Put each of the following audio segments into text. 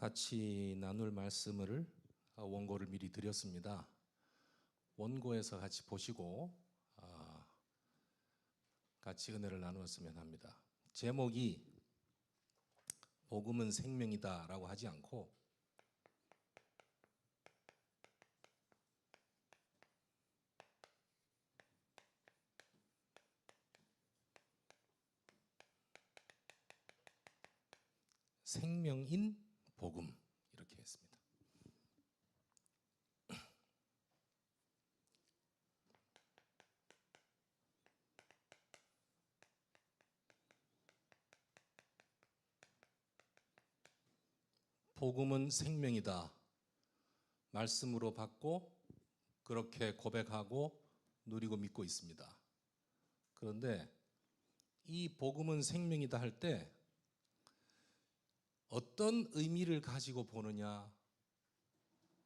같이 나눌 말씀을 원고를 미리 드렸습니다. 원고에서 같이 보시고 같이 은혜를 나누었으면 합니다. 제목이 복음은 생명이다 라고 하지 않고 생명인 복음 이렇게 했습니다. 복음은 생명이다. 말씀으로 받고 그렇게 고백하고 누리고 믿고 있습니다. 그런데 이 복음은 생명이다 할 때 어떤 의미를 가지고 보느냐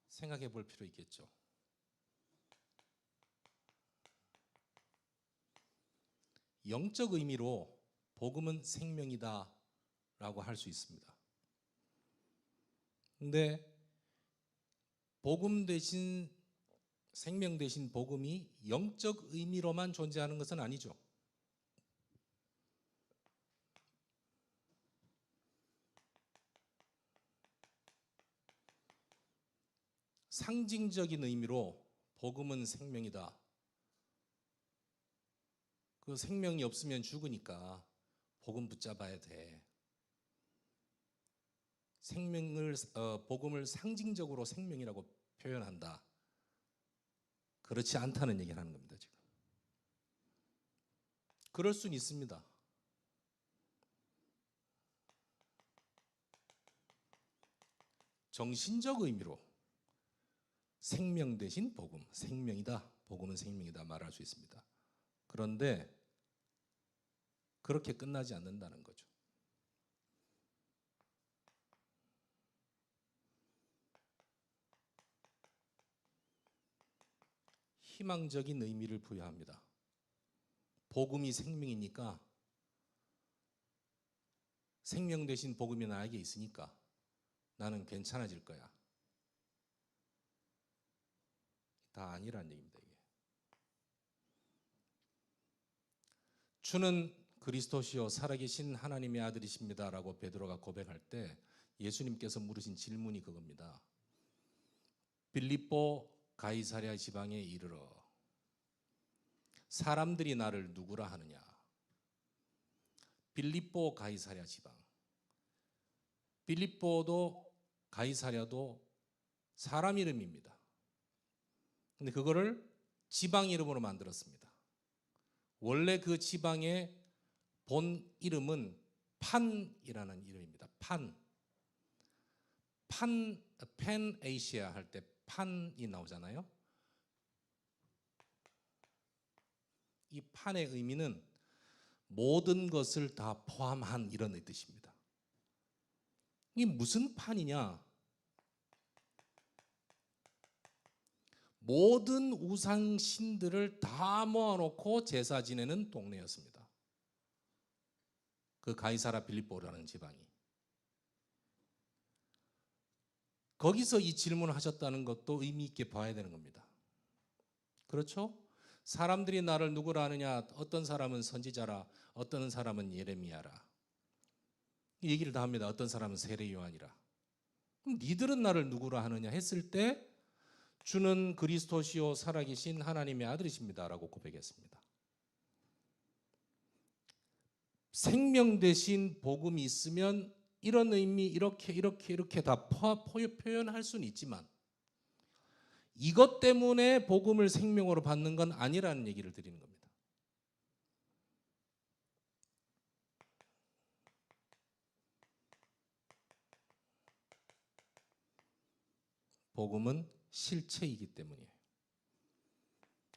생각해 볼 필요 있겠죠. 영적 의미로 복음은 생명이다 라고 할 수 있습니다. 근데 복음 대신 생명 대신 복음이 영적 의미로만 존재하는 것은 아니죠. 상징적인 의미로 복음은 생명이다. 그 생명이 없으면 죽으니까 복음 붙잡아야 돼. 복음을 상징적으로 생명이라고 표현한다. 그렇지 않다는 얘기를 하는 겁니다, 지금. 그럴 수는 있습니다. 정신적 의미로 생명 대신 복음, 생명이다, 복음은 생명이다 말할 수 있습니다. 그런데 그렇게 끝나지 않는다는 거죠. 희망적인 의미를 부여합니다. 복음이 생명이니까 생명 대신 복음이 나에게 있으니까 나는 괜찮아질 거야. 다 아니란 얘기입니다. 이게. 주는 그리스도시요 살아계신 하나님의 아들이십니다 라고 베드로가 고백할 때 예수님께서 물으신 질문이 그겁니다. 빌립보 가이사랴 지방에 이르러 사람들이 나를 누구라 하느냐. 빌립보 가이사랴 지방. 빌립보도 가이사랴도 사람 이름입니다. 근데 그거를 지방 이름으로 만들었습니다. 원래 그 지방의 본 이름은 판이라는 이름입니다. 펜에이시아 할 때 판이 나오잖아요. 이 판의 의미는 모든 것을 다 포함한 이런 뜻입니다. 이게 무슨 판이냐? 모든 우상 신들을 다 모아놓고 제사 지내는 동네였습니다. 그 가이사랴 빌립보라는 지방이. 거기서 이 질문을 하셨다는 것도 의미 있게 봐야 되는 겁니다. 그렇죠? 사람들이 나를 누구라 하느냐? 어떤 사람은 선지자라, 어떤 사람은 예레미야라. 이 얘기를 다 합니다. 어떤 사람은 세례 요한이라. 그럼 니들은 나를 누구라 하느냐 했을 때 주는 그리스도시요 살아계신 하나님의 아들이십니다 라고 고백했습니다. 생명 대신 복음이 있으면 이런 의미 이렇게 다 표현할 수는 있지만 이것 때문에 복음을 생명으로 받는 건 아니라는 얘기를 드리는 겁니다. 복음은 실체이기 때문이에요.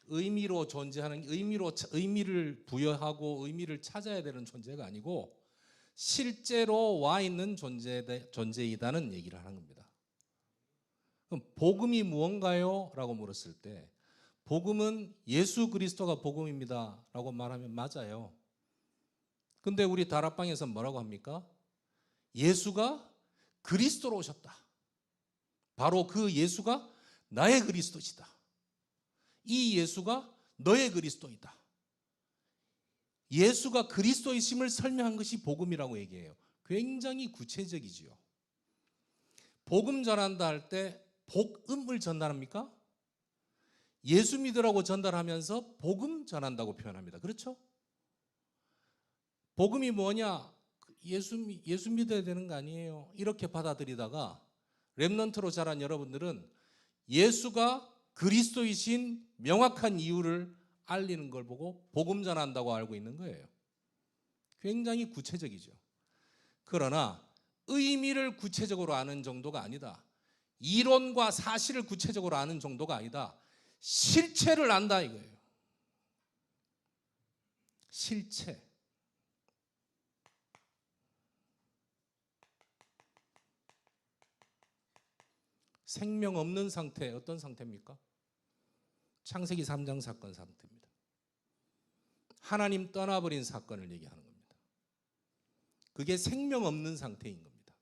의미로 존재하는 의미를 부여하고 의미를 찾아야 되는 존재가 아니고 실제로 와 있는 존재이다는 얘기를 하는 겁니다. 그럼 복음이 무언가요? 라고 물었을 때 복음은 예수 그리스도가 복음입니다 라고 말하면 맞아요. 근데 우리 다락방에서 뭐라고 합니까? 예수가 그리스도로 오셨다. 바로 그 예수가 나의 그리스도시다. 이 예수가 너의 그리스도이다. 예수가 그리스도이심을 설명한 것이 복음이라고 얘기해요. 굉장히 구체적이지요. 복음 전한다 할 때 복음을 전달합니까? 예수 믿으라고 전달하면서 복음 전한다고 표현합니다. 그렇죠? 복음이 뭐냐? 예수 믿어야 되는 거 아니에요. 이렇게 받아들이다가 렘넌트로 자란 여러분들은 예수가 그리스도이신 명확한 이유를 알리는 걸 보고 복음 전한다고 알고 있는 거예요. 굉장히 구체적이죠. 그러나 의미를 구체적으로 아는 정도가 아니다. 이론과 사실을 구체적으로 아는 정도가 아니다. 실체를 안다 이거예요. 실체. 생명 없는 상태, 어떤 상태입니까? 창세기 3장 사건 상태입니다. 하나님 떠나버린 사건을 얘기하는 겁니다. 그게 생명 없는 상태인 겁니다.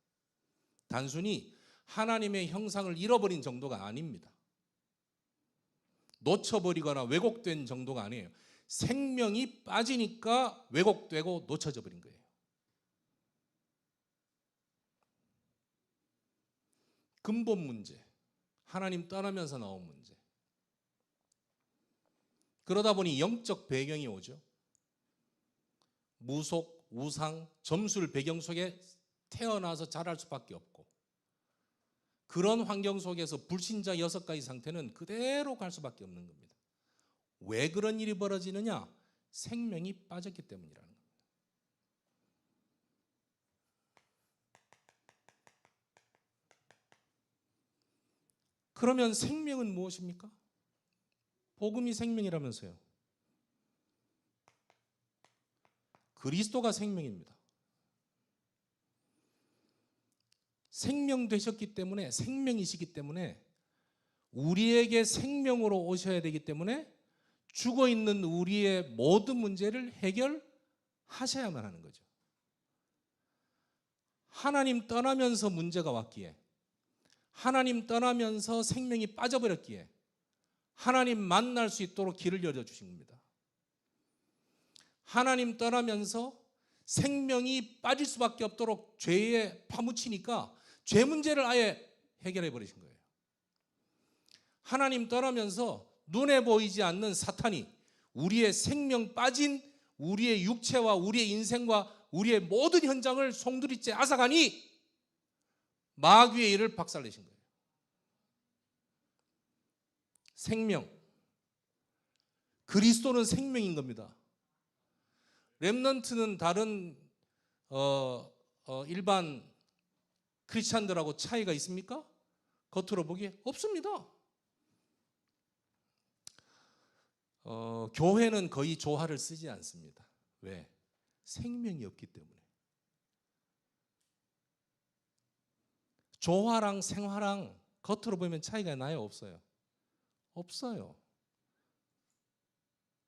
단순히 하나님의 형상을 잃어버린 정도가 아닙니다. 놓쳐버리거나 왜곡된 정도가 아니에요. 생명이 빠지니까 왜곡되고 놓쳐져 버린 거예요. 근본 문제, 하나님 떠나면서 나온 문제. 그러다 보니 영적 배경이 오죠. 무속, 우상, 점술 배경 속에 태어나서 자랄 수밖에 없고, 그런 환경 속에서 불신자 6가지 상태는 그대로 갈 수밖에 없는 겁니다. 왜 그런 일이 벌어지느냐? 생명이 빠졌기 때문이라는 겁니다. 그러면 생명은 무엇입니까? 복음이 생명이라면서요. 그리스도가 생명입니다. 생명 되셨기 때문에, 생명이시기 때문에 우리에게 생명으로 오셔야 되기 때문에 죽어있는 우리의 모든 문제를 해결하셔야만 하는 거죠. 하나님 떠나면서 문제가 왔기에, 하나님 떠나면서 생명이 빠져버렸기에 하나님 만날 수 있도록 길을 열어주신 겁니다. 하나님 떠나면서 생명이 빠질 수밖에 없도록 죄에 파묻히니까 죄 문제를 아예 해결해 버리신 거예요. 하나님 떠나면서 눈에 보이지 않는 사탄이 우리의 생명 빠진 우리의 육체와 우리의 인생과 우리의 모든 현장을 송두리째 앗아가니 마귀의 일을 박살내신 거예요. 생명. 그리스도는 생명인 겁니다. 렘넌트는 다른 일반 크리스찬들하고 차이가 있습니까? 겉으로 보기에 없습니다. 교회는 거의 조화를 쓰지 않습니다. 왜? 생명이 없기 때문에. 조화랑 생화랑 겉으로 보면 차이가 나요? 없어요? 없어요.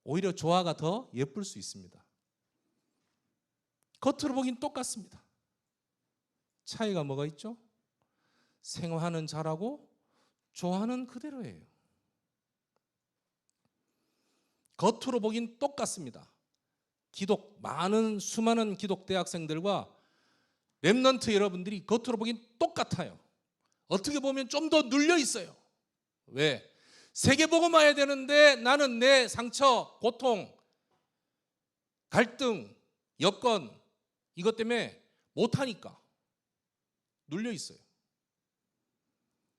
오히려 조화가 더 예쁠 수 있습니다. 겉으로 보긴 똑같습니다. 차이가 뭐가 있죠? 생화는 잘하고 조화는 그대로예요. 겉으로 보긴 똑같습니다. 수많은 기독 대학생들과 렘넌트 여러분들이 겉으로 보긴 똑같아요. 어떻게 보면 좀 더 눌려 있어요. 왜? 세계복음 와야 되는데 나는 내 상처, 고통, 갈등, 여건 이것 때문에 못하니까 눌려 있어요.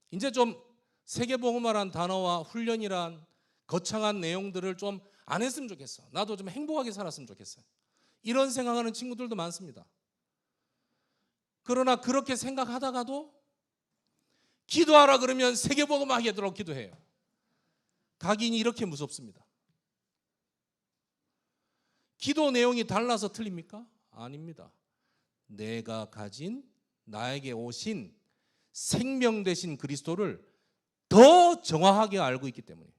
이제 좀 세계복음화란 단어와 훈련이란 거창한 내용들을 좀 안 했으면 좋겠어. 나도 좀 행복하게 살았으면 좋겠어요. 이런 생각하는 친구들도 많습니다. 그러나 그렇게 생각하다가도 기도하라 그러면 세계복음 하게도록 기도해요. 각인이 이렇게 무섭습니다. 기도 내용이 달라서 틀립니까? 아닙니다. 내가 가진 나에게 오신 생명 되신 그리스도를 더 정확하게 알고 있기 때문에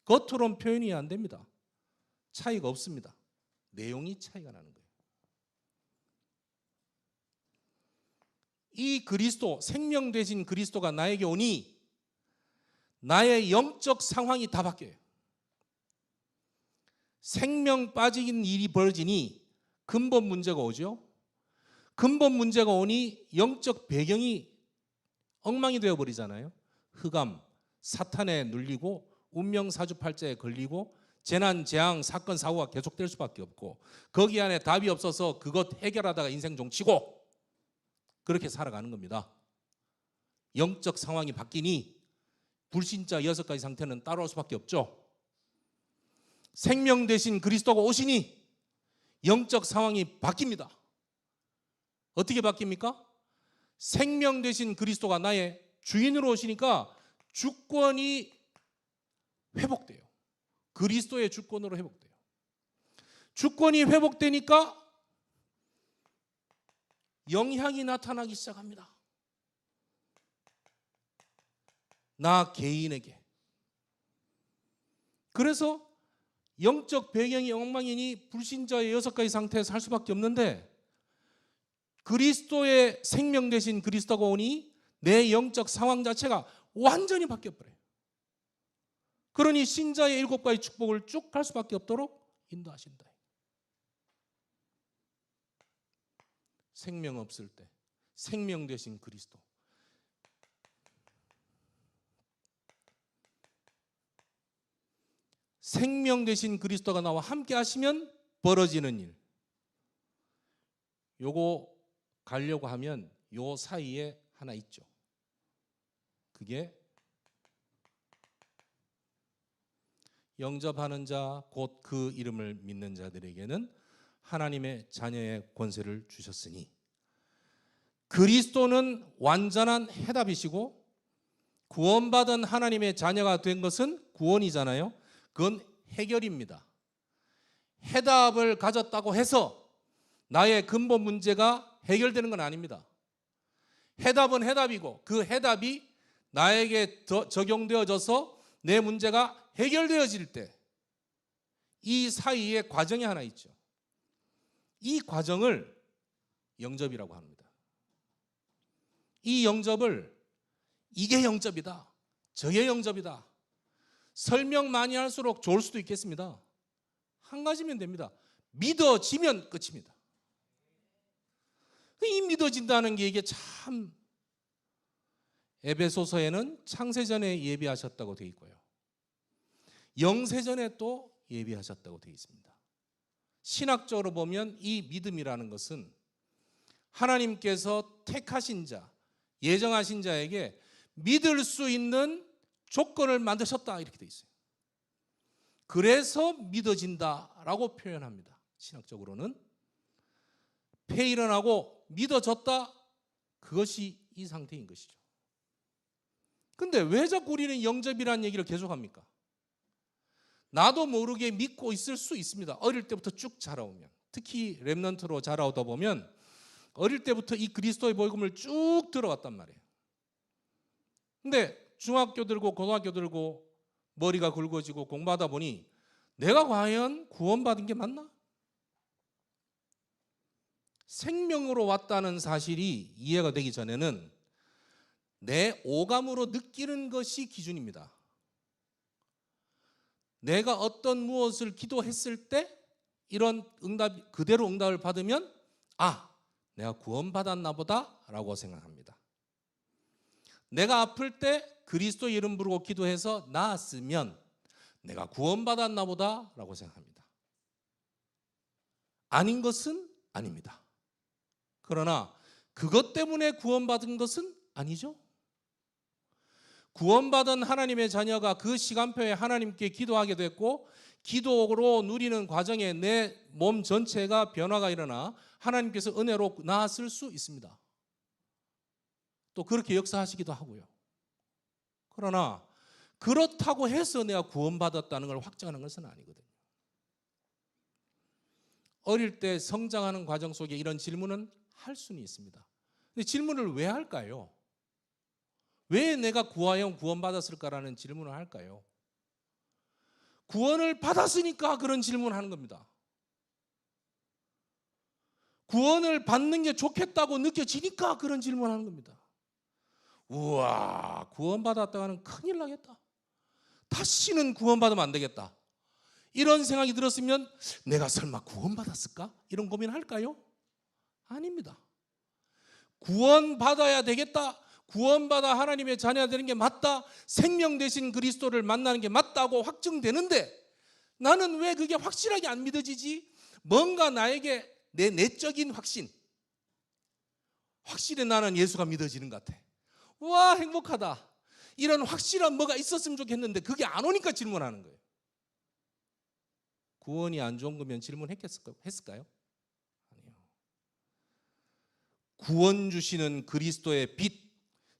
겉으로는 표현이 안 됩니다. 차이가 없습니다. 내용이 차이가 나는 거예요. 이 그리스도, 생명 되신 그리스도가 나에게 오니 나의 영적 상황이 다 바뀌어요. 생명 빠진 일이 벌어지니 근본 문제가 오죠. 근본 문제가 오니 영적 배경이 엉망이 되어버리잖아요. 흑암, 사탄에 눌리고 운명 사주팔자에 걸리고 재난, 재앙, 사건, 사고가 계속될 수밖에 없고 거기 안에 답이 없어서 그것 해결하다가 인생 종치고 그렇게 살아가는 겁니다. 영적 상황이 바뀌니 불신자 6가지 상태는 따라올 수밖에 없죠. 생명 되신 그리스도가 오시니 영적 상황이 바뀝니다. 어떻게 바뀝니까? 생명 되신 그리스도가 나의 주인으로 오시니까 주권이 회복돼요. 그리스도의 주권으로 회복돼요. 주권이 회복되니까 영향이 나타나기 시작합니다. 나 개인에게. 그래서 영적 배경이 엉망이니 불신자의 6가지 상태에 살 수밖에 없는데 그리스도의 생명 되신 그리스도가 오니 내 영적 상황 자체가 완전히 바뀌어버려요. 그러니 신자의 7가지 축복을 쭉 갈 수밖에 없도록 인도하신다. 생명 없을 때 생명 되신 그리스도. 생명 되신 그리스도가 나와 함께 하시면 벌어지는 일. 요거 가려고 하면 요 사이에 하나 있죠. 그게 영접하는 자, 곧 그 이름을 믿는 자들에게는 하나님의 자녀의 권세를 주셨으니 그리스도는 완전한 해답이시고 구원받은 하나님의 자녀가 된 것은 구원이잖아요. 그건 해결입니다. 해답을 가졌다고 해서 나의 근본 문제가 해결되는 건 아닙니다. 해답은 해답이고 그 해답이 나에게 적용되어져서 내 문제가 해결되어질 때 이 사이에 과정이 하나 있죠. 이 과정을 영접이라고 합니다. 이 영접을 이게 영접이다, 저게 영접이다 설명 많이 할수록 좋을 수도 있겠습니다. 한 가지면 됩니다. 믿어지면 끝입니다. 이 믿어진다는 게 이게 참 에베소서에는 창세전에 예비하셨다고 되어 있고요. 영세전에 또 예비하셨다고 되어 있습니다. 신학적으로 보면 이 믿음이라는 것은 하나님께서 택하신 자, 예정하신 자에게 믿을 수 있는 조건을 만드셨다 이렇게 되어 있어요. 그래서 믿어진다라고 표현합니다. 신학적으로는 폐일어나고 믿어졌다, 그것이 이 상태인 것이죠. 근데 왜 자꾸 우리는 영접이라는 얘기를 계속합니까? 나도 모르게 믿고 있을 수 있습니다. 어릴 때부터 쭉 자라오면, 특히 렘넌트로 자라오다 보면 어릴 때부터 이 그리스도의 복음을 쭉 들어왔단 말이에요. 근데 중학교 들고 고등학교 들고 머리가 굵어지고 공부하다 보니 내가 과연 구원받은 게 맞나? 생명으로 왔다는 사실이 이해가 되기 전에는 내 오감으로 느끼는 것이 기준입니다. 내가 어떤 무엇을 기도했을 때 이런 응답, 그대로 응답을 받으면 내가 구원받았나 보다 라고 생각합니다. 내가 아플 때 그리스도 이름 부르고 기도해서 나았으면 내가 구원받았나 보다 라고 생각합니다. 아닌 것은 아닙니다. 그러나 그것 때문에 구원받은 것은 아니죠. 구원받은 하나님의 자녀가 그 시간표에 하나님께 기도하게 됐고 기도로 누리는 과정에 내 몸 전체가 변화가 일어나 하나님께서 은혜로 나았을 수 있습니다. 또 그렇게 역사하시기도 하고요. 그러나 그렇다고 해서 내가 구원받았다는 걸 확정하는 것은 아니거든요. 어릴 때 성장하는 과정 속에 이런 질문은 할 수는 있습니다. 근데 질문을 왜 할까요? 왜 내가 구원받았을까라는 질문을 할까요? 구원을 받았으니까 그런 질문을 하는 겁니다. 구원을 받는 게 좋겠다고 느껴지니까 그런 질문하는 겁니다. 우와, 구원받았다가는 큰일 나겠다. 다시는 구원받으면 안 되겠다. 이런 생각이 들었으면 내가 설마 구원받았을까? 이런 고민할까요? 아닙니다. 구원받아야 되겠다. 구원받아 하나님의 자녀가 되는 게 맞다. 생명 되신 그리스도를 만나는 게 맞다고 확증되는데 나는 왜 그게 확실하게 안 믿어지지? 뭔가 나에게 내 내적인 확실히 나는 예수가 믿어지는 것 같아. 와, 행복하다. 이런 확실한 뭐가 있었으면 좋겠는데 그게 안 오니까 질문하는 거예요. 구원이 안 좋은 거면 질문했을까요? 아니요. 구원 주시는 그리스도의 빛,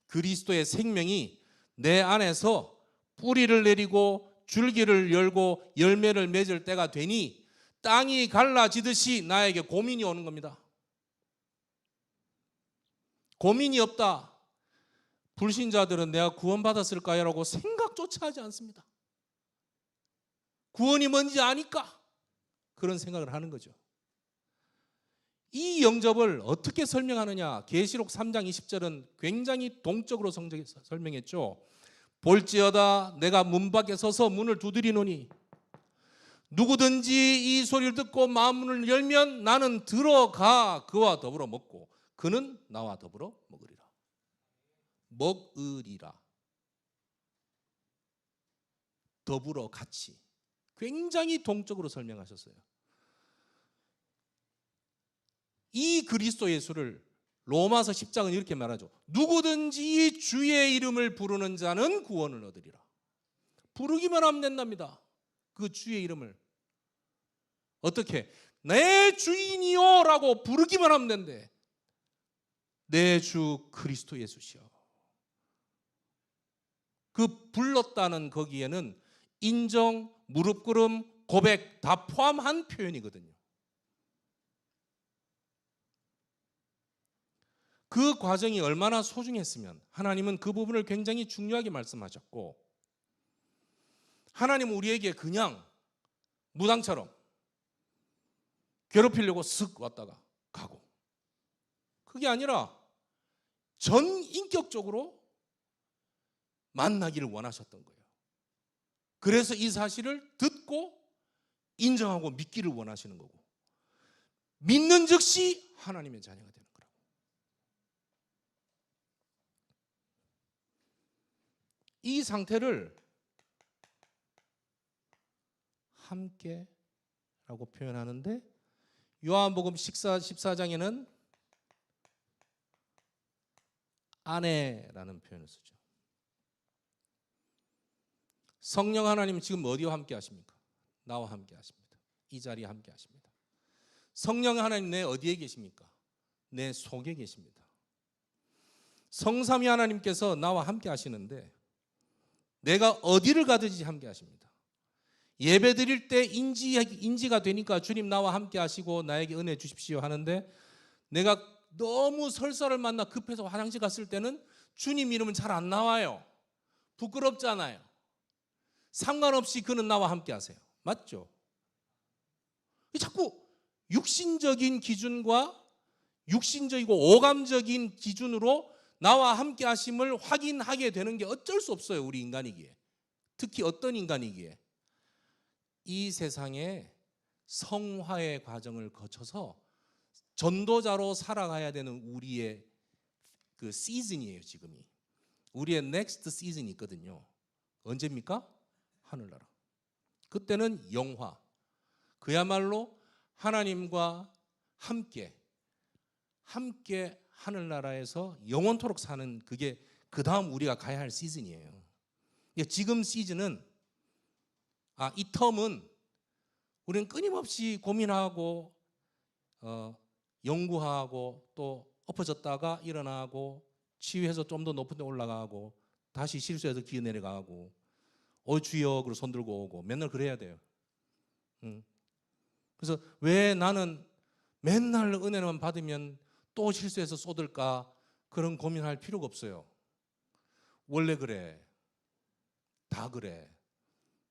그리스도의 생명이 내 안에서 뿌리를 내리고 줄기를 열고 열매를 맺을 때가 되니 땅이 갈라지듯이 나에게 고민이 오는 겁니다. 고민이 없다. 불신자들은 내가 구원받았을까요? 라고 생각조차 하지 않습니다. 구원이 뭔지 아니까 그런 생각을 하는 거죠. 이 영접을 어떻게 설명하느냐? 계시록 3장 20절은 굉장히 동적으로 설명했죠. 볼지어다 내가 문 밖에 서서 문을 두드리노니 누구든지 이 소리를 듣고 마음문을 열면 나는 들어가 그와 더불어 먹고 그는 나와 더불어 먹으리라. 더불어 같이. 굉장히 동적으로 설명하셨어요. 이 그리스도 예수를 로마서 10장은 이렇게 말하죠. 누구든지 주의 이름을 부르는 자는 구원을 얻으리라. 부르기만 하면 된답니다. 그 주의 이름을. 어떻게? 내 주인이요 라고 부르기만 하면 된대. 내 주 그리스도 예수시여. 그 불렀다는 거기에는 인정, 무릎 꿇음, 고백 다 포함한 표현이거든요. 그 과정이 얼마나 소중했으면 하나님은 그 부분을 굉장히 중요하게 말씀하셨고, 하나님은 우리에게 그냥 무당처럼 괴롭히려고 쓱 왔다가 가고, 그게 아니라 전 인격적으로 만나기를 원하셨던 거예요. 그래서 이 사실을 듣고 인정하고 믿기를 원하시는 거고, 믿는 즉시 하나님의 자녀가 되는 거라고. 이 상태를 함께라고 표현하는데, 요한복음 14장에는 아내라는 표현을 쓰죠. 성령 하나님 지금 어디와 함께 하십니까? 나와 함께 하십니다. 이 자리에 함께 하십니다. 성령 하나님 내 어디에 계십니까? 내 속에 계십니다. 성삼위 하나님께서 나와 함께 하시는데 내가 어디를 가든지 함께 하십니다. 예배 드릴 때 인지가 되니까 주님 나와 함께 하시고 나에게 은혜 주십시오 하는데, 내가 너무 설사를 만나 급해서 화장실 갔을 때는 주님 이름은 잘 안 나와요. 부끄럽잖아요. 상관없이 그는 나와 함께 하세요. 맞죠? 자꾸 육신적인 기준과 육신적이고 오감적인 기준으로 나와 함께 하심을 확인하게 되는 게 어쩔 수 없어요. 우리 인간이기에. 특히 어떤 인간이기에. 이 세상에 성화의 과정을 거쳐서 전도자로 살아가야 되는 우리의 그 시즌이에요. 지금이 우리의 넥스트 시즌이 있거든요. 언제입니까? 하늘나라. 그때는 영화, 그야말로 하나님과 함께 하늘나라에서 영원토록 사는, 그게 그 다음 우리가 가야 할 시즌이에요. 지금 시즌은, 이 텀은 우리는 끊임없이 고민하고 연구하고 또 엎어졌다가 일어나고 치유해서 좀 더 높은 데 올라가고 다시 실수해서 기어 내려가고 주여 그러고 손 들고 오고 맨날 그래야 돼요. 그래서 왜 나는 맨날 은혜만 받으면 또 실수해서 쏟을까, 그런 고민할 필요가 없어요. 원래 그래. 다 그래.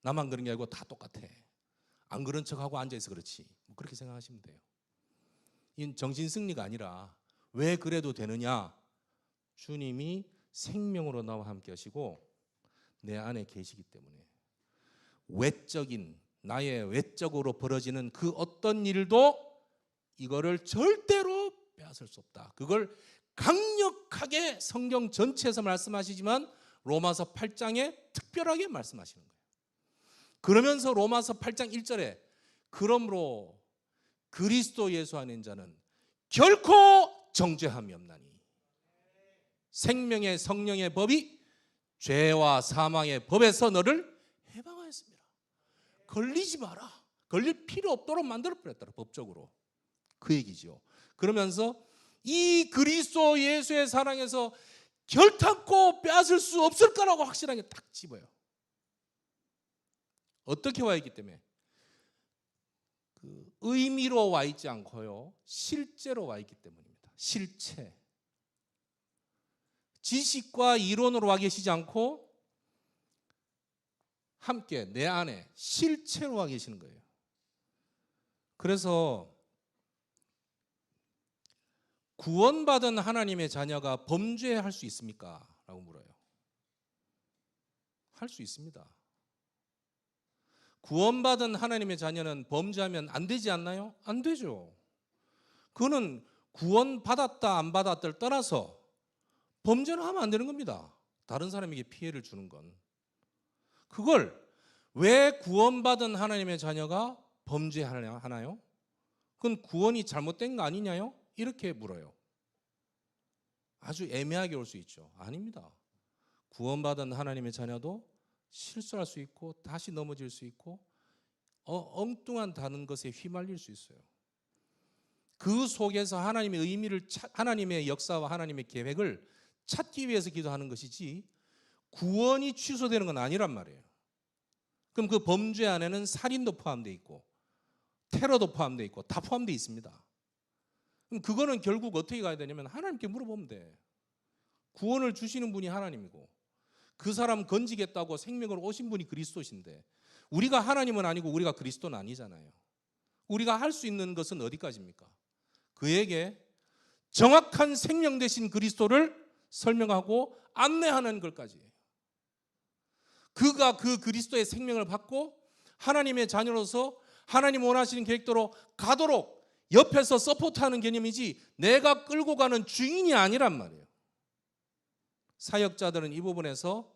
나만 그런 게 아니고 다 똑같아. 안 그런 척하고 앉아있어 그렇지. 그렇게 생각하시면 돼요. 이 정신승리가 아니라 왜 그래도 되느냐? 주님이 생명으로 나와 함께 하시고 내 안에 계시기 때문에. 외적인, 나의 외적으로 벌어지는 그 어떤 일도 이거를 절대로 빼앗을 수 없다. 그걸 강력하게 성경 전체에서 말씀하시지만 로마서 8장에 특별하게 말씀하시는 거예요. 그러면서 로마서 8장 1절에 그러므로 그리스도 예수 안에 있는 자는 결코 정죄함이 없나니 생명의 성령의 법이 죄와 사망의 법에서 너를 해방하였습니다. 걸리지 마라. 걸릴 필요 없도록 만들어버렸더라, 법적으로. 그 얘기죠. 그러면서 이 그리스도 예수의 사랑에서 결탄코 빼앗을 수 없을 거라고 확실하게 딱 집어요. 어떻게 와 있기 때문에? 그 의미로 와 있지 않고요, 실제로 와 있기 때문입니다. 실체. 지식과 이론으로 와 계시지 않고 함께 내 안에 실체로 와 계시는 거예요. 그래서 구원받은 하나님의 자녀가 범죄할 수 있습니까? 라고 물어요. 할 수 있습니다. 구원받은 하나님의 자녀는 범죄하면 안 되지 않나요? 안 되죠. 그거는 구원받았다 안 받았다를 떠나서 범죄를 하면 안 되는 겁니다. 다른 사람에게 피해를 주는 건. 그걸 왜 구원받은 하나님의 자녀가 범죄하나요? 그건 구원이 잘못된 거 아니냐요? 이렇게 물어요. 아주 애매하게 올 수 있죠. 아닙니다. 구원받은 하나님의 자녀도 실수할 수 있고 다시 넘어질 수 있고 엉뚱한 다른 것에 휘말릴 수 있어요. 그 속에서 하나님의 의미를 하나님의 역사와 하나님의 계획을 찾기 위해서 기도하는 것이지 구원이 취소되는 건 아니란 말이에요. 그럼 그 범죄 안에는 살인도 포함되어 있고 테러도 포함되어 있고 다 포함되어 있습니다. 그럼 그거는 결국 어떻게 가야 되냐면 하나님께 물어보면 돼. 구원을 주시는 분이 하나님이고 그 사람 건지겠다고 생명으로 오신 분이 그리스도신데 우리가 하나님은 아니고 우리가 그리스도는 아니잖아요. 우리가 할 수 있는 것은 어디까지입니까? 그에게 정확한 생명 되신 그리스도를 설명하고 안내하는 것까지예요. 그가 그 그리스도의 생명을 받고 하나님의 자녀로서 하나님 원하시는 계획대로 가도록 옆에서 서포트하는 개념이지 내가 끌고 가는 주인이 아니란 말이에요. 사역자들은 이 부분에서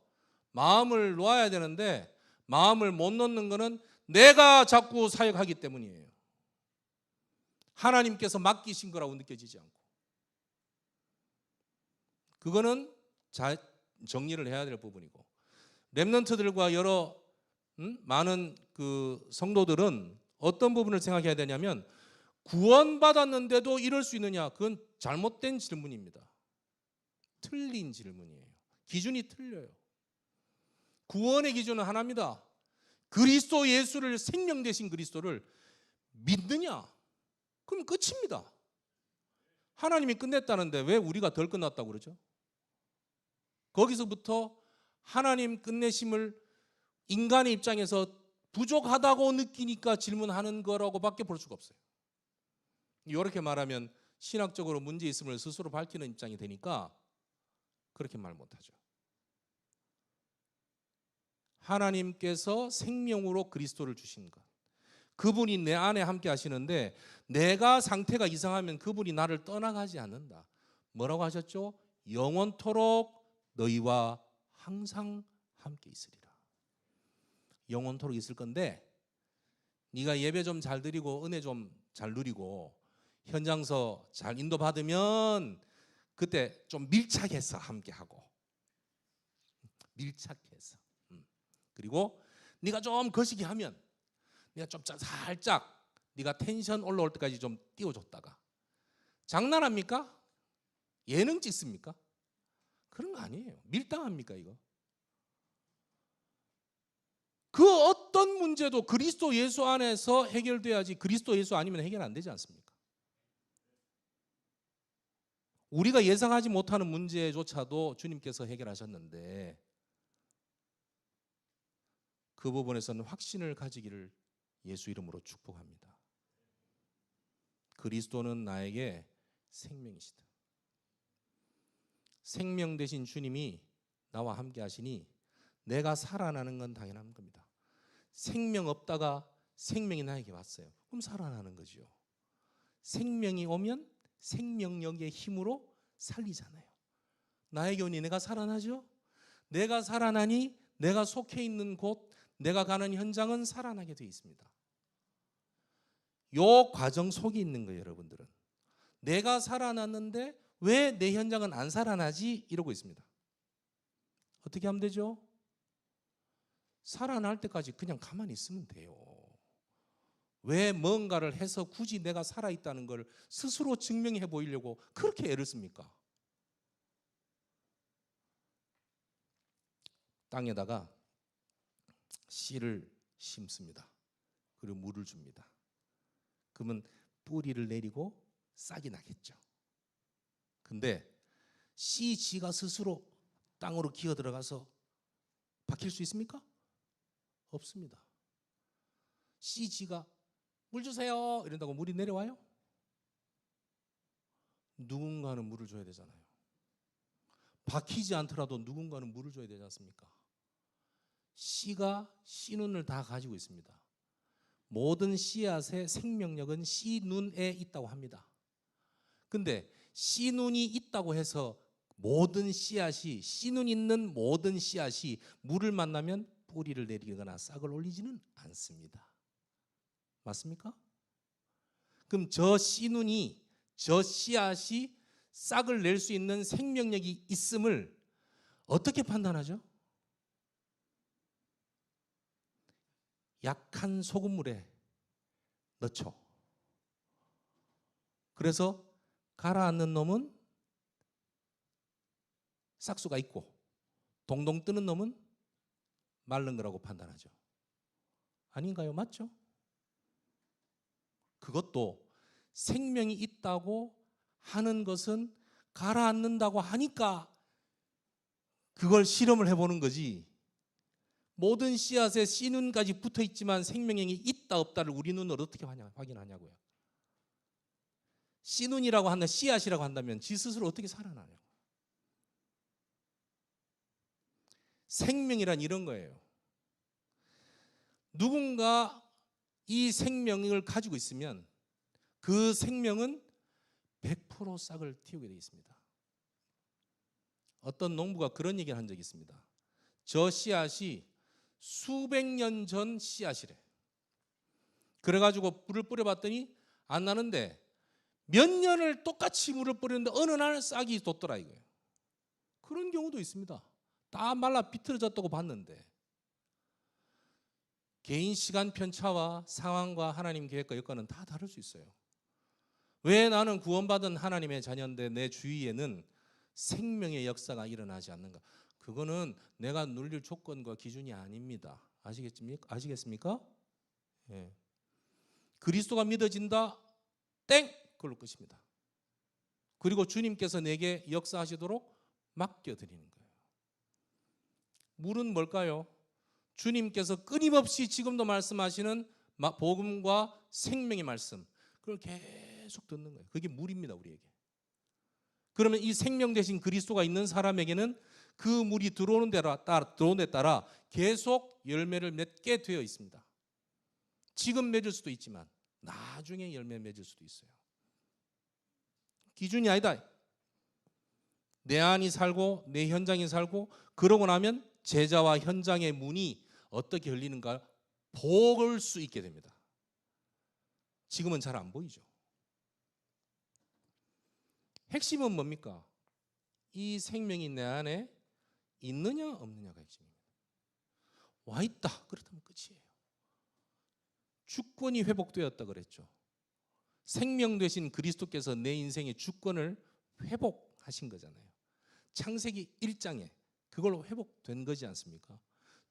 마음을 놓아야 되는데 마음을 못 놓는 것은 내가 자꾸 사역하기 때문이에요. 하나님께서 맡기신 거라고 느껴지지 않고. 그거는 정리를 해야 될 부분이고, 렘넌트들과 여러 많은 그 성도들은 어떤 부분을 생각해야 되냐면 구원받았는데도 이럴 수 있느냐? 그건 잘못된 질문입니다. 틀린 질문이에요. 기준이 틀려요. 구원의 기준은 하나입니다. 그리스도 예수를 생명 되신 그리스도를 믿느냐? 그럼 끝입니다. 하나님이 끝냈다는데 왜 우리가 덜 끝났다고 그러죠? 거기서부터 하나님 끝내심을 인간의 입장에서 부족하다고 느끼니까 질문하는 거라고밖에 볼 수가 없어요. 이렇게 말하면 신학적으로 문제 있음을 스스로 밝히는 입장이 되니까 그렇게 말 못하죠. 하나님께서 생명으로 그리스도를 주신 것, 그분이 내 안에 함께 하시는데 내가 상태가 이상하면 그분이 나를 떠나가지 않는다. 뭐라고 하셨죠? 영원토록 너희와 항상 함께 있으리라. 영원토록 있을 건데 네가 예배 좀 잘 드리고 은혜 좀 잘 누리고 현장서 잘 인도받으면 그때 좀 밀착해서 함께하고, 밀착해서. 그리고 네가 좀 거시기 하면 네가 좀 살짝 네가 텐션 올라올 때까지 좀 띄워줬다가. 장난합니까? 예능 찍습니까? 그런 거 아니에요. 밀당합니까 이거? 그 어떤 문제도 그리스도 예수 안에서 해결돼야지 그리스도 예수 아니면 해결 안 되지 않습니까? 우리가 예상하지 못하는 문제조차도 주님께서 해결하셨는데 그 부분에서는 확신을 가지기를 예수 이름으로 축복합니다. 그리스도는 나에게 생명이시다. 생명 되신 주님이 나와 함께 하시니 내가 살아나는 건 당연한 겁니다. 생명 없다가 생명이 나에게 왔어요. 그럼 살아나는 거죠. 생명이 오면 생명력의 힘으로 살리잖아요. 나에게 오니 내가 살아나죠. 내가 살아나니 내가 속해 있는 곳, 내가 가는 현장은 살아나게 되어 있습니다. 요 과정 속에 있는 거예요, 여러분들은. 내가 살아났는데 왜 내 현장은 안 살아나지? 이러고 있습니다. 어떻게 하면 되죠? 살아날 때까지 그냥 가만히 있으면 돼요. 왜 뭔가를 해서 굳이 내가 살아있다는 걸 스스로 증명해 보이려고 그렇게 애를 씁니까? 땅에다가 씨를 심습니다. 그리고 물을 줍니다. 그러면 뿌리를 내리고 싹이 나겠죠. 근데 씨지가 스스로 땅으로 기어 들어가서 박힐 수 있습니까? 없습니다. 씨지가 물 주세요 이런다고 물이 내려와요? 누군가는 물을 줘야 되잖아요. 박히지 않더라도 누군가는 물을 줘야 되지 않습니까? 씨가 씨눈을 다 가지고 있습니다. 모든 씨앗의 생명력은 씨눈에 있다고 합니다. 근데 씨눈이 있다고 해서 모든 씨앗이, 씨눈 있는 모든 씨앗이 물을 만나면 뿌리를 내리거나 싹을 올리지는 않습니다. 맞습니까? 그럼 저 씨눈이, 저 씨앗이 싹을 낼 수 있는 생명력이 있음을 어떻게 판단하죠? 약한 소금물에 넣죠. 그래서 가라앉는 놈은 싹수가 있고 동동 뜨는 놈은 마른 거라고 판단하죠. 아닌가요? 맞죠? 그것도 생명이 있다고 하는 것은 가라앉는다고 하니까 그걸 실험을 해보는 거지. 모든 씨앗에 씨눈까지 붙어 있지만 생명력이 있다 없다를 우리 눈으로 어떻게 확인하냐고요. 씨눈이라고 한다, 씨앗이라고 한다면 지 스스로 어떻게 살아나요? 생명이란 이런 거예요. 누군가 이 생명을 가지고 있으면 그 생명은 100% 싹을 틔우게 되어 있습니다. 어떤 농부가 그런 얘기를 한 적이 있습니다. 저 씨앗이 수백 년 전 씨앗이래. 그래가지고 물을 뿌려봤더니 안 나는데 몇 년을 똑같이 물을 뿌렸는데 어느 날 싹이 돋더라 이거예요. 그런 경우도 있습니다. 다 말라 비틀어졌다고 봤는데 개인 시간 편차와 상황과 하나님 계획과 여건은 다 다를 수 있어요. 왜 나는 구원받은 하나님의 자녀인데 내 주위에는 생명의 역사가 일어나지 않는가? 그거는 내가 누릴 조건과 기준이 아닙니다. 아시겠습니까? 예. 그리스도가 믿어진다, 땡! 그걸로 끝입니다. 그리고 주님께서 내게 역사하시도록 맡겨드리는 거예요. 물은 뭘까요? 주님께서 끊임없이 지금도 말씀하시는 복음과 생명의 말씀, 그걸 계속 듣는 거예요. 그게 물입니다, 우리에게. 그러면 이 생명 대신 그리스도가 있는 사람에게는 그 물이 들어오는 데 따라 계속 열매를 맺게 되어 있습니다. 지금 맺을 수도 있지만 나중에 열매 맺을 수도 있어요. 기준이 아니다. 내 안이 살고 내 현장이 살고 그러고 나면 제자와 현장의 문이 어떻게 열리는가 볼 수 있게 됩니다. 지금은 잘 안 보이죠. 핵심은 뭡니까? 이 생명이 내 안에 있느냐 없느냐가 핵심입니다. 와 있다. 그렇다면 끝이에요. 주권이 회복되었다 그랬죠. 생명 되신 그리스도께서 내 인생의 주권을 회복하신 거잖아요. 창세기 1장에 그걸로 회복된 거지 않습니까?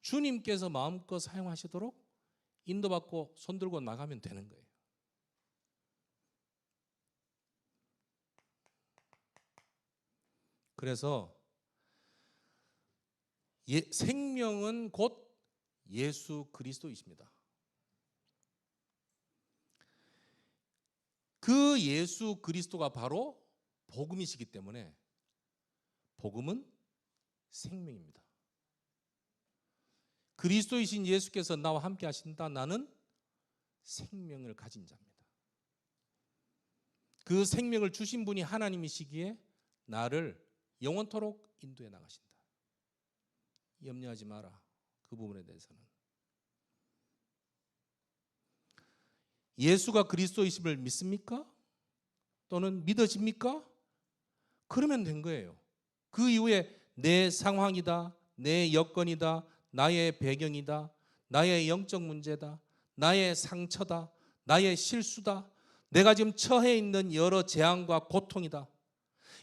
주님께서 마음껏 사용하시도록 인도받고 손들고 나가면 되는 거예요. 그래서 생명은 곧 예수 그리스도이십니다. 그 예수 그리스도가 바로 복음이시기 때문에 복음은 생명입니다. 그리스도이신 예수께서 나와 함께 하신다. 나는 생명을 가진 자입니다. 그 생명을 주신 분이 하나님이시기에 나를 영원토록 인도해 나가신다. 염려하지 마라. 그 부분에 대해서는. 예수가 그리스도이심을 믿습니까? 또는 믿어집니까? 그러면 된 거예요. 그 이후에 내 상황이다, 내 여건이다, 나의 배경이다, 나의 영적 문제다, 나의 상처다, 나의 실수다, 내가 지금 처해 있는 여러 재앙과 고통이다.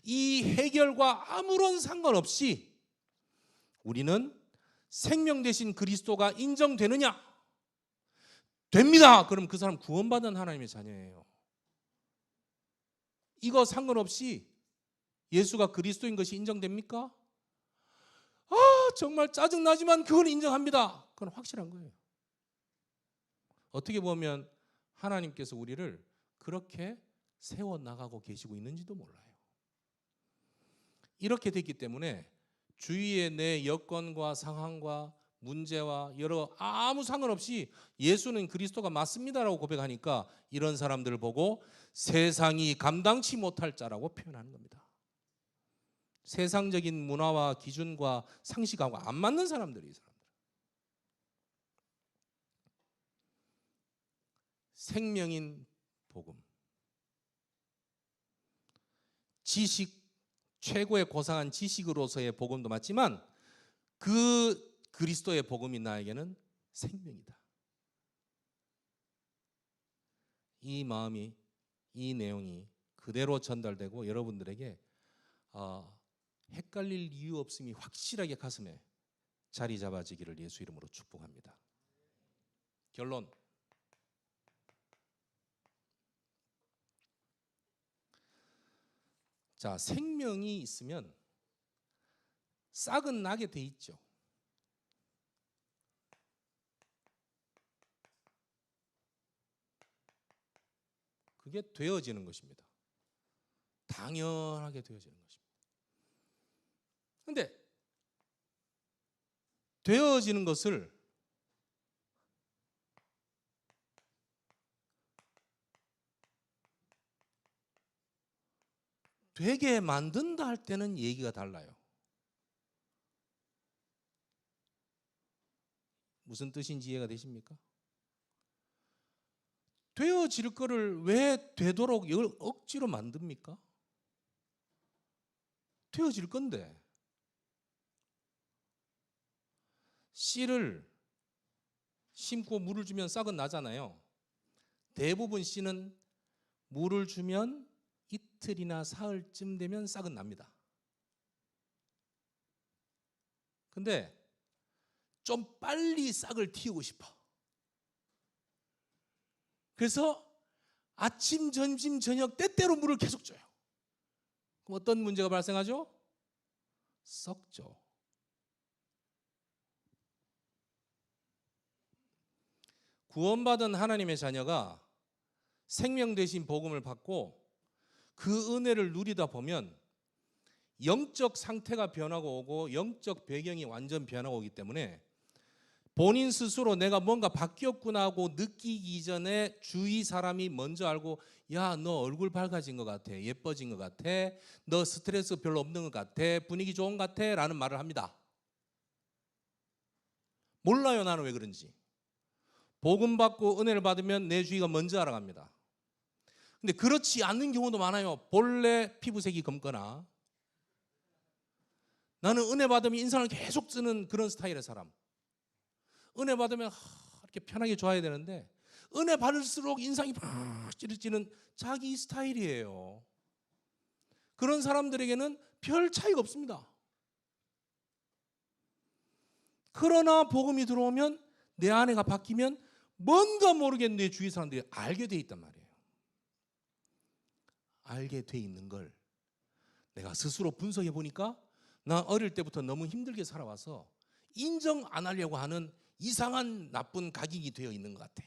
이 해결과 아무런 상관없이 우리는 생명 되신 그리스도가 인정되느냐? 됩니다. 그럼 그 사람 구원받은 하나님의 자녀예요. 이거 상관없이 예수가 그리스도인 것이 인정됩니까? 정말 짜증나지만 그걸 인정합니다. 그건 확실한 거예요. 어떻게 보면 하나님께서 우리를 그렇게 세워나가고 계시고 있는지도 몰라요. 이렇게 됐기 때문에 주위의 내 여건과 상황과 문제와 여러 아무 상관없이 예수는 그리스도가 맞습니다라고 고백하니까 이런 사람들을 보고 세상이 감당치 못할 자라고 표현하는 겁니다. 세상적인 문화와 기준과 상식하고 안 맞는 사람들이 이 사람들. 생명인 복음. 지식, 최고의 고상한 지식으로서의 복음도 맞지만 그 그리스도의 복음이 나에게는 생명이다. 이 마음이, 이 내용이 그대로 전달되고 여러분들에게 헷갈릴 이유 없음이 확실하게 가슴에 자리 잡아지기를 예수 이름으로 축복합니다. 결론. 자, 생명이 있으면 싹은 나게 돼 있죠. 그게 되어지는 것입니다. 당연하게 되어지는 것입니다. 그런데 되어지는 것을 되게 만든다 할 때는 얘기가 달라요. 무슨 뜻인지 이해가 되십니까? 되어질 거를 왜 되도록 억지로 만듭니까? 되어질 건데. 씨를 심고 물을 주면 싹은 나잖아요. 대부분 씨는 물을 주면 이틀이나 사흘쯤 되면 싹은 납니다. 근데 좀 빨리 싹을 틔우고 싶어. 그래서 아침, 점심, 저녁 때때로 물을 계속 줘요. 그럼 어떤 문제가 발생하죠? 썩죠. 구원받은 하나님의 자녀가 생명 되신 복음을 받고 그 은혜를 누리다 보면 영적 상태가 변하고 오고 영적 배경이 완전 변하고 오기 때문에 본인 스스로 내가 뭔가 바뀌었구나 하고 느끼기 전에 주위 사람이 먼저 알고, 야, 너 얼굴 밝아진 것 같아, 예뻐진 것 같아, 너 스트레스 별로 없는 것 같아, 분위기 좋은 것 같아 라는 말을 합니다. 몰라요, 나는 왜 그런지. 복음 받고 은혜를 받으면 내 주위가 먼저 알아갑니다. 근데 그렇지 않는 경우도 많아요. 본래 피부색이 검거나 나는 은혜 받으면 인상을 계속 쓰는 그런 스타일의 사람. 은혜 받으면 이렇게 편하게 좋아야 되는데 은혜 받을수록 인상이 팍 찌르지는 자기 스타일이에요. 그런 사람들에게는 별 차이가 없습니다. 그러나 복음이 들어오면 내 안에가 바뀌면 뭔가 모르겠는데 내 주위 사람들이 알게 돼 있단 말이에요. 알게 돼 있는 걸 내가 스스로 분석해 보니까 나 어릴 때부터 너무 힘들게 살아와서 인정 안 하려고 하는 이상한 나쁜 각인이 되어 있는 것 같아.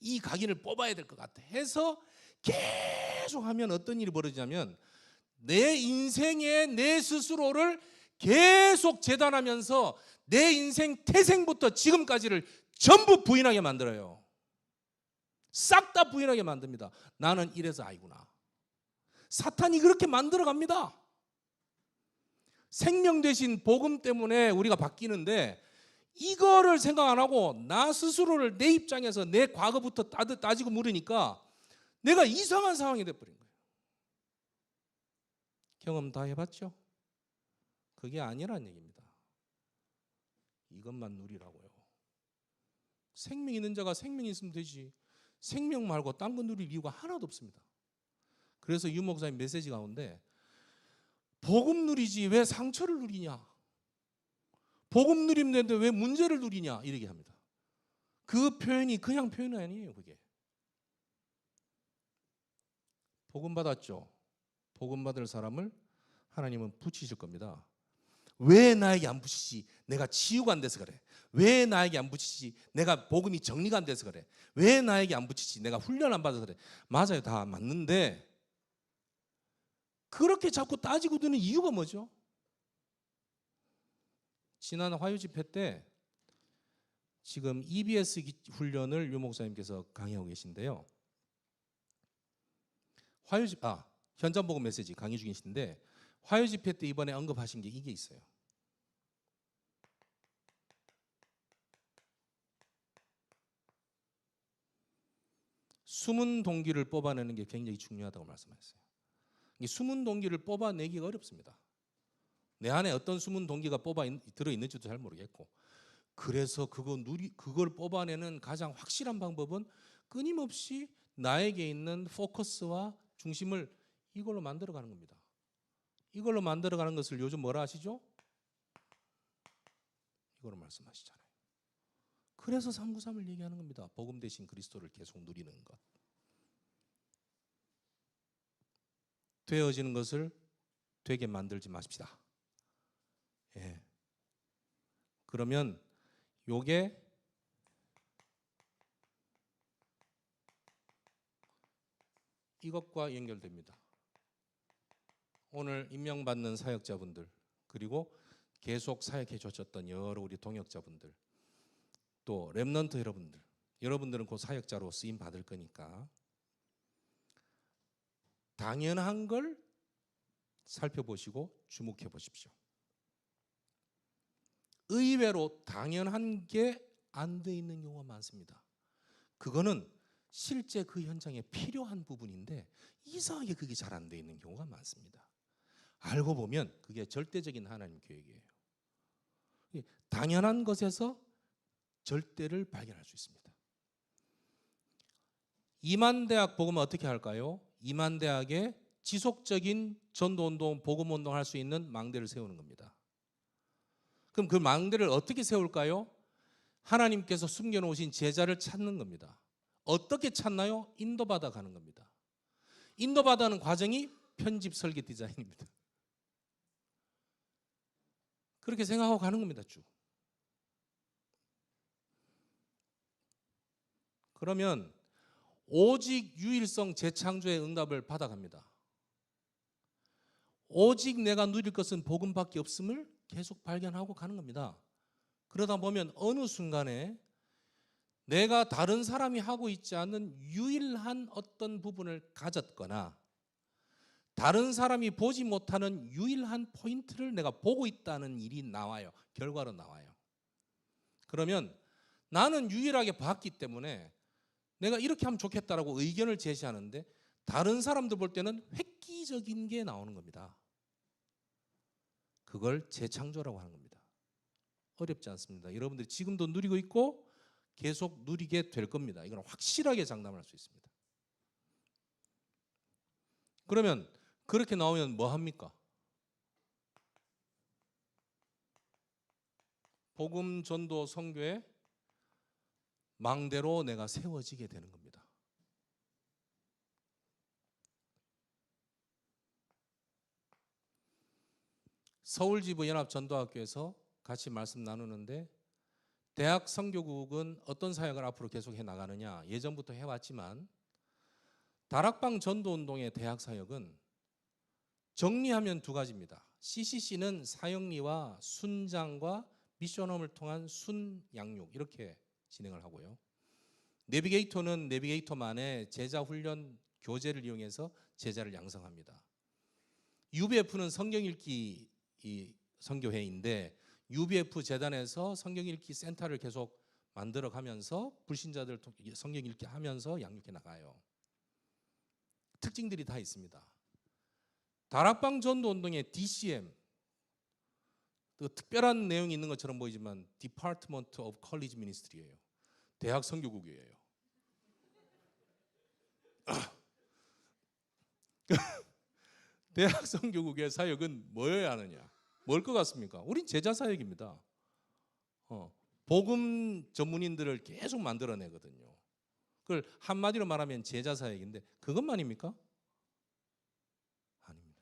이 각인을 뽑아야 될 것 같아 해서 계속 하면 어떤 일이 벌어지냐면 내 인생에 내 스스로를 계속 재단하면서 내 인생 태생부터 지금까지를 전부 부인하게 만들어요. 싹 다 부인하게 만듭니다. 나는 이래서 아이구나. 사탄이 그렇게 만들어 갑니다. 생명 대신 복음 때문에 우리가 바뀌는데 이거를 생각 안 하고 나 스스로를 내 입장에서 내 과거부터 따지고 물으니까 내가 이상한 상황이 돼버린 거예요. 경험 다 해봤죠? 그게 아니란 얘기입니다. 이것만 누리라고요. 생명 있는 자가 생명이 있으면 되지. 생명 말고 딴 거 누릴 이유가 하나도 없습니다. 그래서 유 목사님 메시지 가운데 복음 누리지 왜 상처를 누리냐? 복음 누리면 되는데 왜 문제를 누리냐? 이렇게 합니다. 그 표현이 그냥 표현이 아니에요. 그게 복음 받았죠. 복음 받을 사람을 하나님은 붙이실 겁니다. 왜 나에게 안 붙이지? 내가 치유가 안 돼서 그래. 왜 나에게 안 붙이지? 내가 복음이 정리가 안 돼서 그래. 왜 나에게 안 붙이지? 내가 훈련 안 받아서 그래. 맞아요. 다 맞는데 그렇게 자꾸 따지고 드는 이유가 뭐죠? 지난 화요 집회 때 지금 EBS 훈련을 유 목사님께서 강의하고 계신데요. 현장 복음 메시지 강의 중이신데 화요 집회 때 이번에 언급하신 게 이게 있어요. 숨은 동기를 뽑아내는 게 굉장히 중요하다고 말씀하셨어요. 이 숨은 동기를 뽑아내기가 어렵습니다. 내 안에 어떤 숨은 동기가 들어있는지도 잘 모르겠고, 그래서 그걸 뽑아내는 가장 확실한 방법은 끊임없이 나에게 있는 포커스와 중심을 이걸로 만들어가는 겁니다. 이걸로 만들어가는 것을 요즘 뭐라 하시죠? 이걸로 말씀하시잖아요. 그래서 393을 얘기하는 겁니다. 복음 대신 그리스도를 계속 누리는 것. 되어지는 것을 되게 만들지 마십시다. 예. 그러면 요게 이것과 연결됩니다. 오늘 임명받는 사역자분들, 그리고 계속 사역해 주셨던 여러 우리 동역자분들, 또 렘넌트 여러분들은 곧 사역자로 쓰임 받을 거니까 당연한 걸 살펴보시고 주목해 보십시오. 의외로 당연한 게 안 돼 있는 경우가 많습니다. 그거는 실제 그 현장에 필요한 부분인데 이상하게 그게 잘 안 돼 있는 경우가 많습니다. 알고 보면 그게 절대적인 하나님 계획이에요. 당연한 것에서 절대를 발견할 수 있습니다. 이만대학 복음은 어떻게 할까요? 이만대학에 지속적인 전도운동, 복음운동 할 수 있는 망대를 세우는 겁니다. 그럼 그 망대를 어떻게 세울까요? 하나님께서 숨겨놓으신 제자를 찾는 겁니다. 어떻게 찾나요? 인도받아 가는 겁니다. 인도받아는 과정이 편집, 설계, 디자인입니다. 그렇게 생각하고 가는 겁니다. 쭉. 그러면 오직 유일성 재창조의 응답을 받아갑니다. 오직 내가 누릴 것은 복음밖에 없음을 계속 발견하고 가는 겁니다. 그러다 보면 어느 순간에 내가 다른 사람이 하고 있지 않은 유일한 어떤 부분을 가졌거나 다른 사람이 보지 못하는 유일한 포인트를 내가 보고 있다는 일이 나와요. 결과로 나와요. 그러면 나는 유일하게 봤기 때문에 내가 이렇게 하면 좋겠다라고 의견을 제시하는데 다른 사람들 볼 때는 획기적인 게 나오는 겁니다. 그걸 재창조라고 하는 겁니다. 어렵지 않습니다. 여러분들이 지금도 누리고 있고 계속 누리게 될 겁니다. 이건 확실하게 장담할 수 있습니다. 그러면 그렇게 나오면 뭐 합니까? 복음 전도 선교의 망대로 내가 세워지게 되는 겁니다. 서울지부 연합전도학교에서 같이 말씀 나누는데 대학 선교국은 어떤 사역을 앞으로 계속 해 나가느냐, 예전부터 해왔지만 다락방 전도운동의 대학 사역은 정리하면 두 가지입니다. CCC는 사역리와 순장과 미션홈을 통한 순양육 이렇게 진행을 하고요. 내비게이터는 내비게이터만의 제자 훈련 교재를 이용해서 제자를 양성합니다. UBF는 성경 읽기 선교회인데 UBF 재단에서 성경 읽기 센터를 계속 만들어 가면서 불신자들 성경 읽기 하면서 양육해 나가요. 특징들이 다 있습니다. 다락방 전도 운동의 DCM, 특별한 내용이 있는 것처럼 보이지만 Department of College Ministry예요. 대학 선교국이에요. 대학 선교국의 사역은 뭐여야 하느냐? 뭘 것 같습니까? 우린 제자 사역입니다. 복음 전문인들을 계속 만들어내거든요. 그걸 한마디로 말하면 제자 사역인데 그것만입니까? 아닙니다.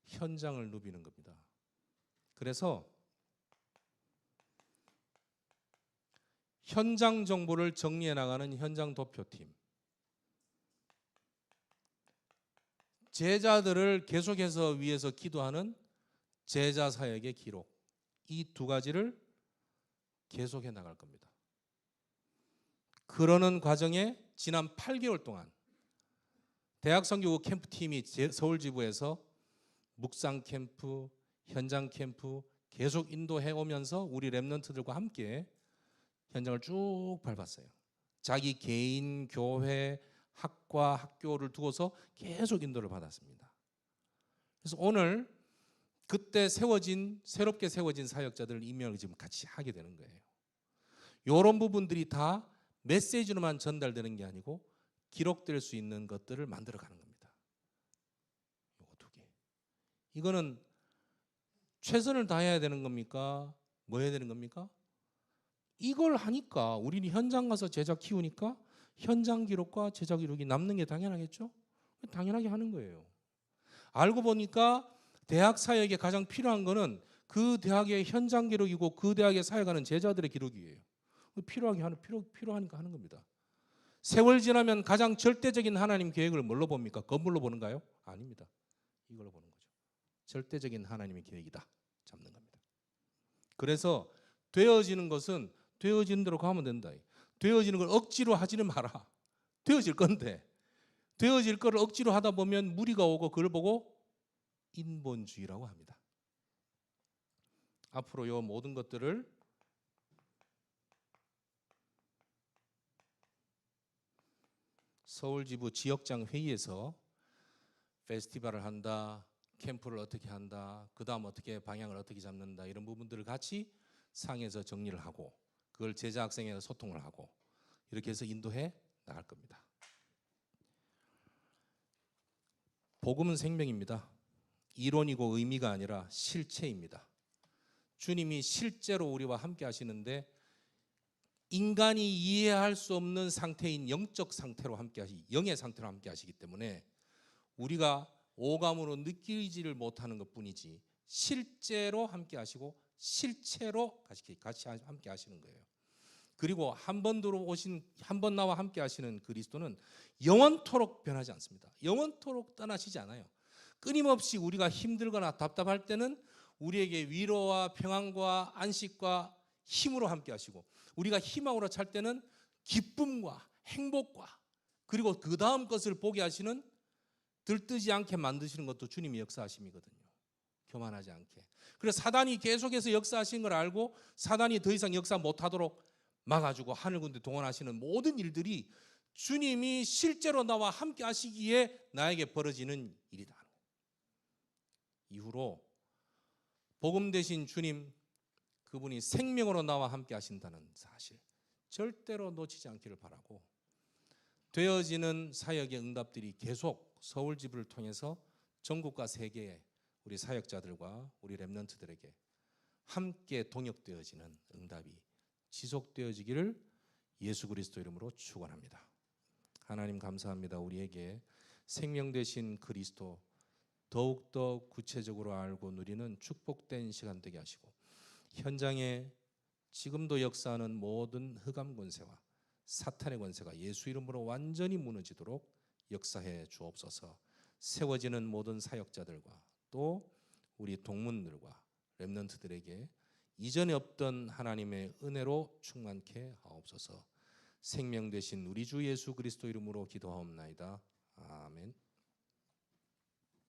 현장을 누비는 겁니다. 그래서 현장 정보를 정리해 나가는 현장 도표팀, 제자들을 계속해서 위해서 기도하는 제자 사역의 기록, 이 두 가지를 계속해 나갈 겁니다. 그러는 과정에 지난 8개월 동안 대학 선교국 캠프팀이 서울 지부에서 묵상 캠프, 현장 캠프 계속 인도해 오면서 우리 랩런트들과 함께 현장을 쭉 밟았어요. 자기 개인, 교회, 학과, 학교를 두고서 계속 인도를 받았습니다. 그래서 오늘 그때 새롭게 세워진 사역자들 임명을 지금 같이 하게 되는 거예요. 이런 부분들이 다 메시지로만 전달되는 게 아니고 기록될 수 있는 것들을 만들어가는 겁니다. 이거 두 개. 이거는 최선을 다해야 되는 겁니까? 뭐 해야 되는 겁니까? 이걸 하니까 우리는 현장 가서 제자 키우니까 현장 기록과 제자 기록이 남는 게 당연하겠죠? 당연하게 하는 거예요. 알고 보니까 대학 사역에 가장 필요한 거는 그 대학의 현장 기록이고 그 대학에 사역하는 제자들의 기록이에요. 필요하니까 하는 겁니다. 세월 지나면 가장 절대적인 하나님 계획을 뭘로 봅니까? 건물로 보는가요? 아닙니다. 이걸로 보는 거죠. 절대적인 하나님의 계획이다. 잡는 겁니다. 그래서 되어지는 것은 되어지는 대로 가면 된다. 되어지는 걸 억지로 하지는 마라. 되어질 건데 되어질 거를 억지로 하다 보면 무리가 오고 그걸 보고 인본주의라고 합니다. 앞으로 이 모든 것들을 서울지부 지역장 회의에서 페스티벌을 한다, 캠프를 어떻게 한다, 그 다음 어떻게 방향을 어떻게 잡는다 이런 부분들을 같이 상에서 정리를 하고 그걸 제자 학생에서 소통을 하고 이렇게 해서 인도해 나갈 겁니다. 복음은 생명입니다. 이론이고 의미가 아니라 실체입니다. 주님이 실제로 우리와 함께 하시는데 인간이 이해할 수 없는 상태인 영적 상태로 영의 상태로 함께 하시기 때문에 우리가 오감으로 느끼지를 못하는 것뿐이지 실제로 함께 하시고 실체로 같이 함께 하시는 거예요. 그리고 한 번 나와 함께 하시는 그리스도는 영원토록 변하지 않습니다. 영원토록 떠나시지 않아요. 끊임없이 우리가 힘들거나 답답할 때는 우리에게 위로와 평안과 안식과 힘으로 함께 하시고 우리가 희망으로 찰 때는 기쁨과 행복과 그리고 그 다음 것을 보게 하시는 들뜨지 않게 만드시는 것도 주님의 역사하심이거든요. 교만하지 않게. 그래서 사단이 계속해서 역사하신 걸 알고 사단이 더 이상 역사 못하도록 막아주고 하늘군대 동원하시는 모든 일들이 주님이 실제로 나와 함께 하시기에 나에게 벌어지는 일이다. 이후로 복음 되신 주님 그분이 생명으로 나와 함께 하신다는 사실 절대로 놓치지 않기를 바라고 되어지는 사역의 응답들이 계속 서울지부를 통해서 전국과 세계의 우리 사역자들과 우리 랩런트들에게 함께 동역되어지는 응답이 지속되어지기를 예수 그리스도 이름으로 축원합니다. 하나님 감사합니다. 우리에게 생명 되신 그리스도 더욱더 구체적으로 알고 누리는 축복된 시간 되게 하시고 현장에 지금도 역사하는 모든 흑암 권세와 사탄의 권세가 예수 이름으로 완전히 무너지도록 역사해 주옵소서. 세워지는 모든 사역자들과 또 우리 동문들과 렘넌트들에게 이전에 없던 하나님의 은혜로 충만케 하옵소서. 생명 되신 우리 주 예수 그리스도 이름으로 기도하옵나이다. 아멘.